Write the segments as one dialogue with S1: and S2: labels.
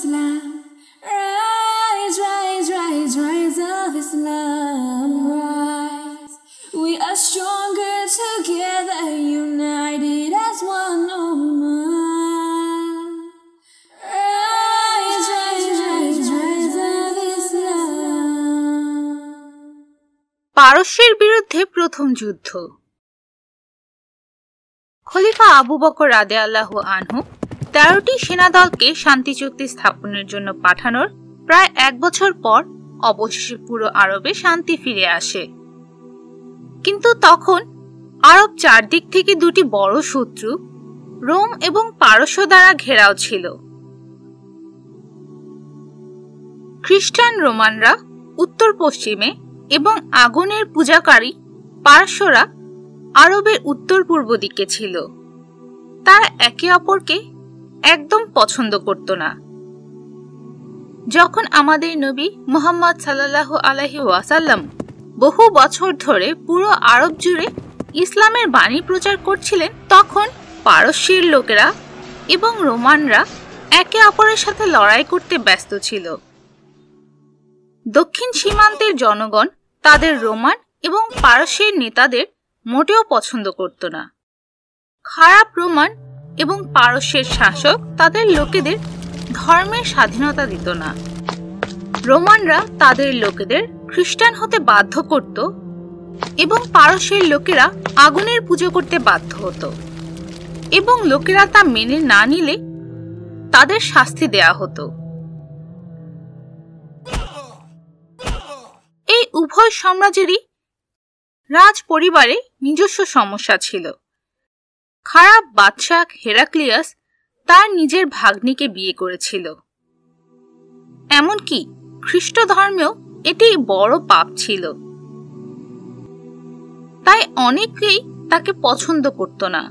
S1: Islam. Rise, rise, rise, rise of Islam. Rise. We are stronger together, united as one ummah. Rise, rise, rise, rise of Islam.
S2: পারস্যের বিরুদ্ধে প্রথম যুদ্ধ। খলিফা আবু বকর রাদিয়াল্লাহু আনহু 13টি সেনাদলকে শান্তি চুক্তি স্থাপনের জন্য পাঠানোর প্রায় 1 বছর পর অবশেষে পুরো আরবে শান্তি ফিরে আসে। কিন্তু তখন আরব চারদিক থেকে দুটি বড় শত্রু রোম এবং পারস্য দ্বারা ঘেরাও ছিল। খ্রিস্টান রোমানরা উত্তর পশ্চিমে এবং আগুনের পূজাকারী পারস্যরা আরবের উত্তর পূর্ব দিকে ছিল। তারা একে অপরকে একদম পছন্দ করত না। যখন আমাদের নবী মুহাম্মদ সাল্লাল্লাহু আলাইহি ওয়াসাল্লাম বহু বছর ধরে পুরো আরব জুড়ে ইসলামের বাণী প্রচার করছিলেন, তখন পারস্যের লোকেরা এবং রোমানরা একে অপরের সাথে লড়াই করতে ব্যস্ত ছিল। দক্ষিণ সীমান্তের জনগণ তাদের রোমান এবং পারস্যের নেতাদের মোটেও পছন্দ করত না। খারাপ রোমান এবং পারস্যের শাসক তাদের লোকেদের ধর্মের স্বাধীনতা দিত না। রোমানরা তাদের লোকেদের খ্রিস্টান হতে বাধ্য করত এবং পারস্যের লোকেরা আগুনের পুজো করতে বাধ্য হতো, এবং লোকেরা তা মেনে না নিলে তাদের শাস্তি দেয়া হতো। এই উভয় সাম্রাজ্যেরই রাজ পরিবারে নিজস্ব সমস্যা ছিল। খারাপ বাদশাহ হেরাক্লিয়াস তার নিজের ভাগ্নিকে বিয়ে করেছিল। এমনকি খ্রিস্ট ধর্মেও এটি বড় পাপ ছিল, তাই অনেকেই তাকে পছন্দ করত না।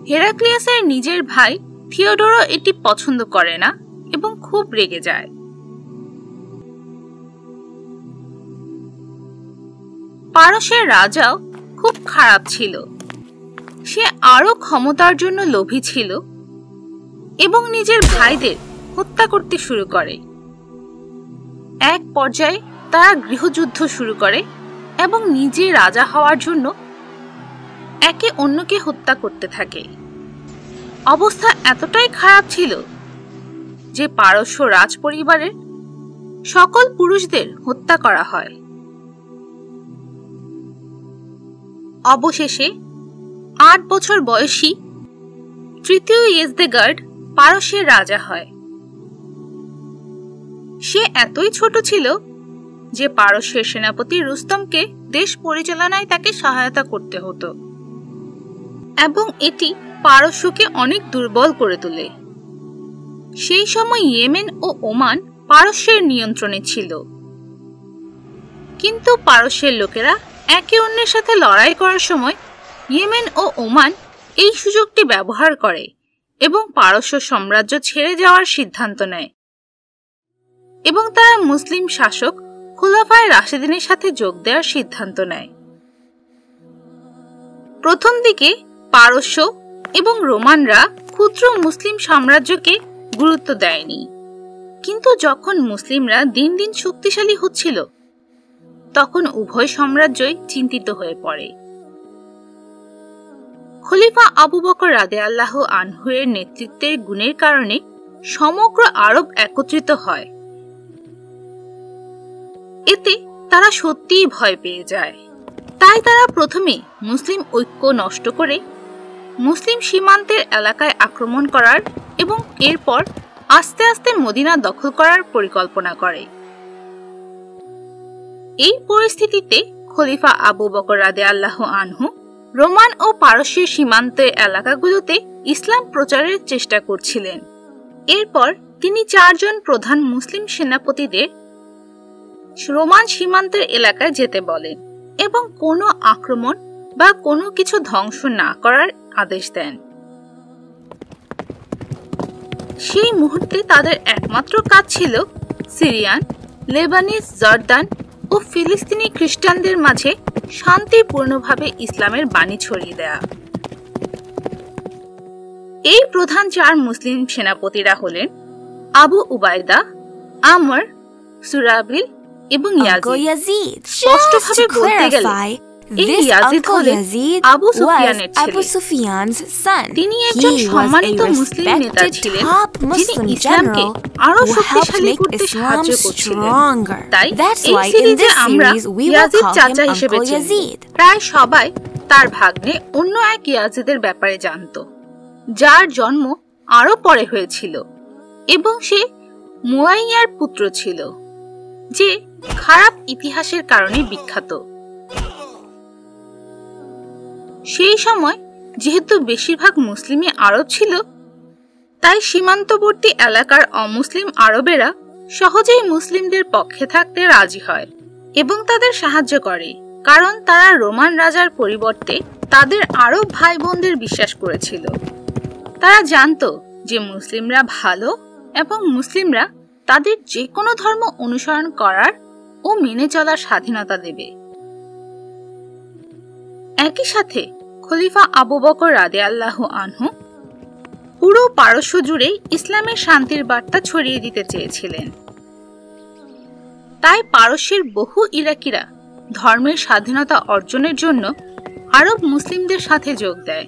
S2: হেরাক্লিয়াসের নিজের ভাই থিওডোরও এটি পছন্দ করে না এবং খুব রেগে যায়। পারস্যের রাজাও খুব খারাপ ছিল। সে আরো ক্ষমতার জন্য লোভী ছিল এবং নিজের ভাইদের হত্যা করতে শুরু করে। এক পর্যায়ে তারা গৃহযুদ্ধ শুরু করে এবং নিজে রাজা হওয়ার জন্য একে অন্যকে হত্যা করতে থাকে। অবস্থা এতটাই খারাপ ছিল যে পারস্য রাজ পরিবারের সকল পুরুষদের হত্যা করা হয়। অবশেষে 8 বছর বয়সী তৃতীয় ইয়েজদেগার্ড পারস্যের রাজা হয়। সে এতই ছোট ছিল যে পারস্যের সেনাপতি রুস্তমকে দেশ পরিচালনায় তাকে সহায়তা করতে হতো, এবং এটি পারস্যকে অনেক দুর্বল করে তোলে। সেই সময় ইয়েমেন ও ওমান পারস্যের নিয়ন্ত্রণে ছিল, কিন্তু পারস্যের লোকেরা একে অন্যের সাথে লড়াই করার সময় ইয়েমেন ও ওমান এই সুযোগটি ব্যবহার করে এবং পারস্য সাম্রাজ্য ছেড়ে যাওয়ার সিদ্ধান্ত নেয়, এবং তারা মুসলিম শাসক খুলাফায়ে রাশিদিনের সাথে যোগ দেওয়ার সিদ্ধান্ত নেয়। প্রথম দিকে পারস্য এবং রোমানরা ক্ষুদ্র মুসলিম সাম্রাজ্যকে গুরুত্ব দেয়নি, কিন্তু যখন মুসলিমরা দিন দিন শক্তিশালী হচ্ছিল তখন উভয় সাম্রাজ্যই চিন্তিত হয়ে পড়ে। খলিফা আবু বকর রাদিয়াল্লাহু আনহু এর নেতৃত্বের গুণের কারণে সমগ্র আরব একত্রিত হয়। এতে তারা সত্যিই ভয় পেয়ে যায়। তাই তারা প্রথমে মুসলিম ঐক্য নষ্ট করে মুসলিম সীমান্তের এলাকায় আক্রমণ করার এবং এরপর আস্তে আস্তে মদিনা দখল করার পরিকল্পনা করে। এই পরিস্থিতিতে খলিফা আবু বকর রাদিয়াল্লাহু আনহু রোমান ও পারস্যের সীমান্তের এলাকাগুলোতে ইসলাম প্রচারের চেষ্টা করছিলেন। এরপর তিনি 4 জন প্রধান মুসলিম সেনাপতিদের রোমান সীমান্তের এলাকায় যেতে বলেন এবং কোনো আক্রমণ বা কোনো কিছু ধ্বংস না করার আদেশ দেন। সেই মুহূর্তে তাদের একমাত্র কাজ ছিল সিরিয়ান, লেবানিজ, জর্দান ও ফিলিস্তিনি খ্রিস্টানদের মাঝে শান্তিপূর্ণভাবে ইসলামের বাণী ছড়িয়ে দেয়া। এই প্রধান 4 মুসলিম সেনাপতিরা হলেন আবু উবাইদা, আমর, সুরাবিল এবং ইয়াজিদ। স্পষ্টভাবে বলতে গেলে এই ইয়াজিদ হলেন আবু সুফিয়ানের ছেলে। তিনি একজন সম্মানিত মুসলিম নেতা ছিলেন, যিনি ইসলামকে আরো শক্তিশালী করতে সাহায্য করছিলেন। তাই এই সিরিজে আমরা ইয়াজিদ চাচা হিসেবে চিনি। প্রায় সবাই তার ভাগ্নে অন্য এক ইয়াজিদের ব্যাপারে জানত, যার জন্ম আরো পরে হয়েছিল এবং সে মুয়াইয়ার পুত্র ছিল, যে খারাপ ইতিহাসের কারণে বিখ্যাত। সেই সময় যেহেতু বেশিরভাগ মুসলিমই আরব ছিল, তাই সীমান্তবর্তী এলাকার অমুসলিম আরবেরা সহজেই মুসলিমদের পক্ষে থাকতে রাজি হয় এবং তাদের সাহায্য করে, কারণ তারা রোমান রাজার পরিবর্তে তাদের আরব ভাই বোনদের বিশ্বাস করেছিল। তারা জানতো যে মুসলিমরা ভালো এবং মুসলিমরা তাদের যে কোনো ধর্ম অনুসরণ করার ও মেনে চলার স্বাধীনতা দেবে। একই সাথে খলিফা আবু বকর রাদিয়াল্লাহু আনহু পুরো পারস্য জুড়ে ইসলামের শান্তির বার্তা ছড়িয়ে দিতে চেয়েছিলেন। তাই পারস্যের বহু ইরাকিরা ধর্মের স্বাধীনতা অর্জনের জন্য আরব মুসলিমদের সাথে যোগ দেয়।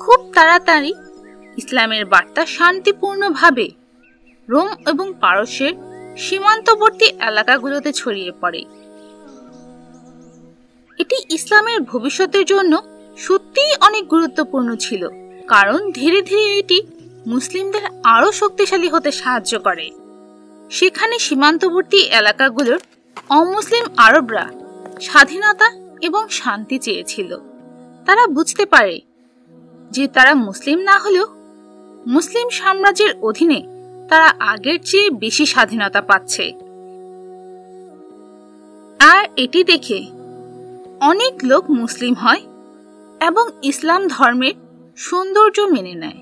S2: খুব তাড়াতাড়ি ইসলামের বার্তা শান্তিপূর্ণভাবে রোম এবং পারস্যের সীমান্তবর্তী এলাকাগুলোতে ছড়িয়ে পড়ে। এটি ইসলামের ভবিষ্যতের জন্য সত্যিই অনেক গুরুত্বপূর্ণ ছিল, কারণ ধীরে ধীরে এটি মুসলিমদের আরো শক্তিশালী হতে সাহায্য করে। সেখানে সীমান্তবর্তী এলাকাগুলোর অমুসলিম আরবরা স্বাধীনতা এবং শান্তি চেয়েছিল। তারা বুঝতে পারে যে তারা মুসলিম না হলেও মুসলিম সাম্রাজ্যের অধীনে তারা আগের চেয়ে বেশি স্বাধীনতা পাচ্ছে। আর এটি দেখে অনেক লোক মুসলিম হয় এবং ইসলাম ধর্মের সৌন্দর্য মেনে নেয়।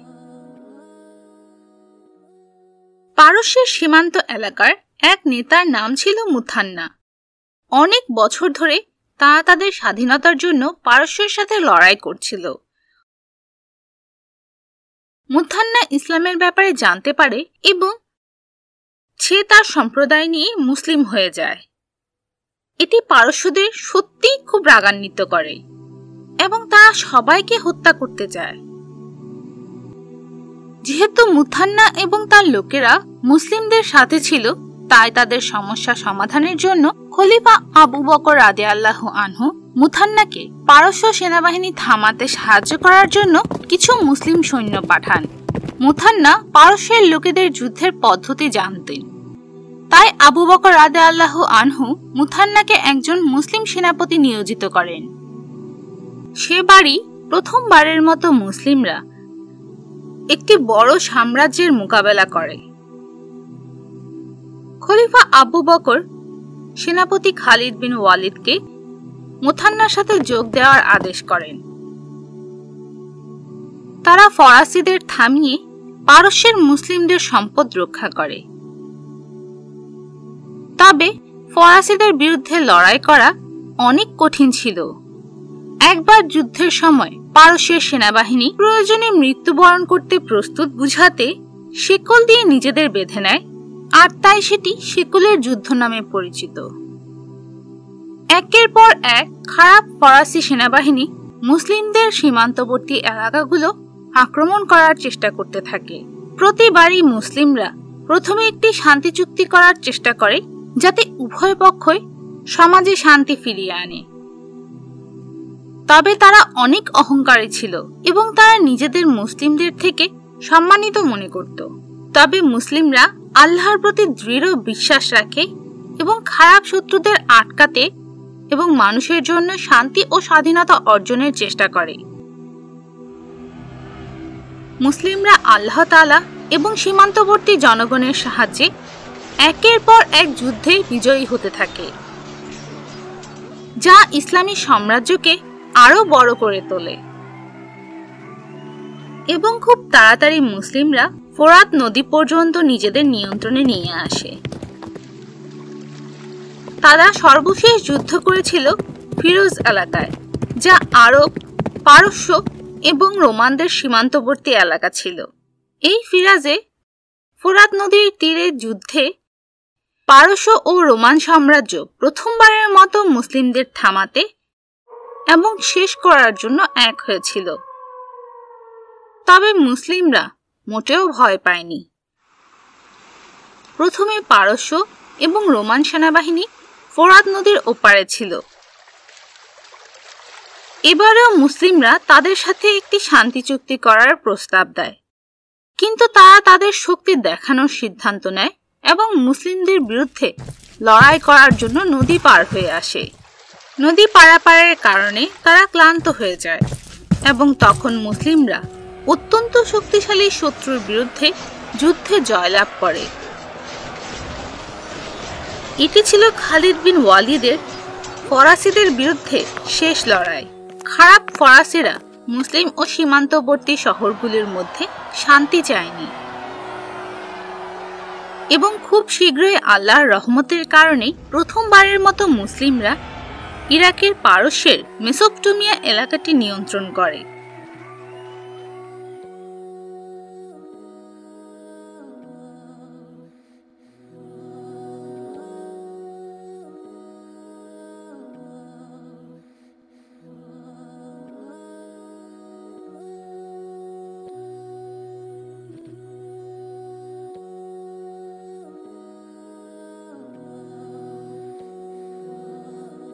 S2: পারস্যের সীমান্ত এলাকার এক নেতার নাম ছিল মুথান্না। অনেক বছর ধরে তারা তাদের স্বাধীনতার জন্য পারস্যের সাথে লড়াই করছিল। মুথান্না ইসলামের ব্যাপারে জানতে পারে এবং সে তার সম্প্রদায় নিয়ে মুসলিম হয়ে যায়। এটি পারস্যদের সত্যিই খুব রাগান্বিত করে এবং তারা সবাইকে হত্যা করতে চায়। যেহেতু মুথান্না এবং তার লোকেরা মুসলিমদের সাথে ছিল, তাই তাদের সমস্যা সমাধানের জন্য খলিফা আবু বকর রাদিয়াল্লাহু আনহু মুথান্নাকে পারস্য সেনাবাহিনী থামাতে সাহায্য করার জন্য কিছু মুসলিম সৈন্য পাঠান। মুথান্না পারস্যের লোকেদের যুদ্ধের পদ্ধতি জানতেন, তাই আবু বকর রাদিয়াল্লাহু আনহু মুথান্নাকে একজন মুসলিম সেনাপতি নিয়োজিত করেন। সে বাড়ি প্রথমবারের মতো মুসলিমরা একটি বড় সাম্রাজ্যের মোকাবেলা করে। খলিফা আবু বকর সেনাপতি খালিদ বিন ওয়ালিদকে মুথান্নার সাথে যোগ দেওয়ার আদেশ করেন। তারা ফরাসিদের থামিয়ে পারস্যের মুসলিমদের সম্পদ রক্ষা করে। তবে ফরাসিদের বিরুদ্ধে লড়াই করা অনেক কঠিন ছিল। একবার যুদ্ধের সময় পারস্যের সেনাবাহিনী প্রয়োজনে মৃত্যুবরণ করতে প্রস্তুত বুঝাতে শিকল দিয়ে নিজেদের বেঁধে নেয়, আর তাই সেটি শিকলের যুদ্ধ নামে পরিচিত। একের পর এক খারাপ ফরাসি সেনাবাহিনী মুসলিমদের সীমান্তবর্তী এলাকাগুলো আক্রমণ করার চেষ্টা করতে থাকে। প্রতিবারই মুসলিমরা প্রথমে একটি শান্তি চুক্তি করার চেষ্টা করে, যাতে উভয় পক্ষই সমাজে শান্তি ফিরিয়ে আনে। তবে তারা অনেক অহংকারী ছিল এবং তারা নিজেদের মুসলিমদের থেকে সম্মানিত মনে করত। তবে মুসলিমরা আল্লাহর প্রতি দৃঢ় বিশ্বাস রাখে এবং খারাপ শত্রুদের আটকাতে এবং মানুষের জন্য শান্তি ও স্বাধীনতা অর্জনের চেষ্টা করে। মুসলিমরা আল্লাহ তাআলা এবং সীমান্তবর্তী জনগণের সাহায্যে একের পর এক যুদ্ধে বিজয়ী হতে থাকে, যা ইসলামী সাম্রাজ্যকে আরো বড় করে তোলে। এবং খুব তাড়াতাড়ি মুসলিমরা ফোরাত নদী পর্যন্ত নিজেদের নিয়ন্ত্রণে নিয়ে আসে। তারা সর্বশেষ যুদ্ধ করেছিল ফিরোজ এলাকায়, যা আরব, পারস্য এবং রোমানদের সীমান্তবর্তী এলাকা ছিল। এই ফিরাজে ফোরাত নদীর তীরে যুদ্ধে পারস্য ও রোমান সাম্রাজ্য প্রথমবারের মতো মুসলিমদের থামাতে এবং শেষ করার জন্য এক হয়েছিল। তবে মুসলিমরা মোটেও ভয় পায়নি। প্রথমে পারস্য এবং রোমান সেনাবাহিনী ফোরাত নদীর ওপারে ছিল। এবারেও মুসলিমরা তাদের সাথে একটি শান্তি চুক্তি করার প্রস্তাব দেয়, কিন্তু তারা তাদের শক্তি দেখানোর সিদ্ধান্ত নেয় এবং মুসলিমদের বিরুদ্ধে লড়াই করার জন্য নদী পার হয়ে আসে। নদী পারাপারের কারণে তারা ক্লান্ত হয়ে যায় এবং তখন মুসলিমরা অত্যন্ত শক্তিশালী শত্রুর বিরুদ্ধে যুদ্ধে জয়লাভ করে। এটি ছিল খালিদ বিন ওয়ালিদের ফরাসিদের বিরুদ্ধে শেষ লড়াই। খারাপ ফরাসিরা মুসলিম ও সীমান্তবর্তী শহরগুলির মধ্যে শান্তি চায়নি এবং খুব শীঘ্রই আল্লাহর রহমতের কারণে প্রথমবারের মতো মুসলিমরা ইরাকের পারস্যের মেসোপটেমিয়া এলাকাটি নিয়ন্ত্রণ করে।